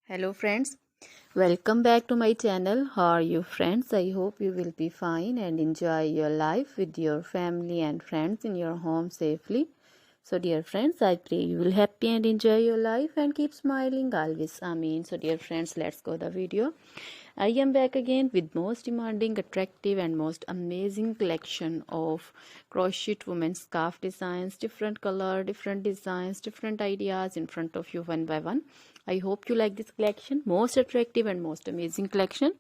Hello friends, welcome back to my channel. How are you friends? I hope you will be fine and enjoy your life with your family and friends in your home safely. So dear friends, I pray you will happy and enjoy your life and keep smiling always. Amen. So dear friends, let's go the video. I am back again with most demanding, attractive and most amazing collection of crochet women's scarf designs, different color, different designs, different ideas in front of you one by one. I hope you like this collection, most attractive and most amazing collection.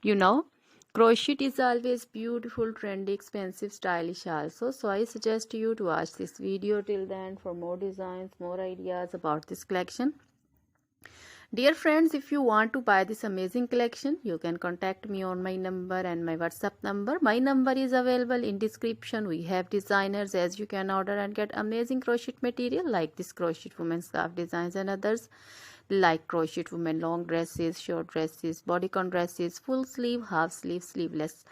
You know, crochet is always beautiful, trendy, expensive, stylish also. So I suggest you to watch this video till then for more designs, more ideas about this collection. Dear friends, if you want to buy this amazing collection, you can contact me on my number and my WhatsApp number. My number is available in description. We have designers as you can order and get amazing crochet material like this crochet women scarf designs and others like crochet women long dresses, short dresses, bodycon dresses, full sleeve, half sleeve, sleeveless,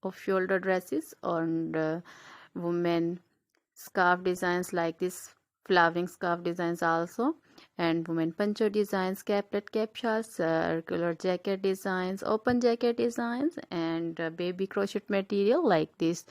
off shoulder dresses, and women scarf designs like this flowering scarf designs also, and women poncho designs, caplet, cap shawls, circular jacket designs, open jacket designs, and baby crochet material like this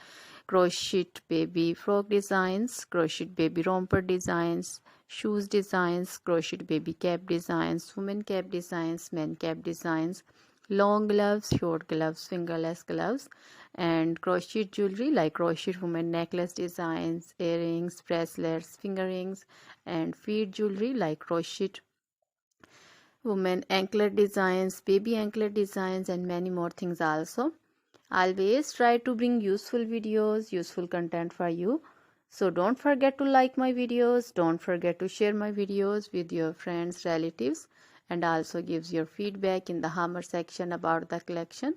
crochet baby frock designs, crochet baby romper designs, shoes designs, crochet baby cap designs, women cap designs, men cap designs, long gloves, short gloves, fingerless gloves, and crochet jewelry like crochet women necklace designs, earrings, bracelets, finger rings, and feet jewelry like crochet women anklet designs, baby anklet designs, and many more things also. Always try to bring useful videos, useful content for you. So don't forget to like my videos, don't forget to share my videos with your friends, relatives, and also gives your feedback in the hammer section about the collection.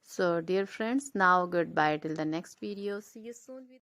So dear friends, now goodbye till the next video. See you soon.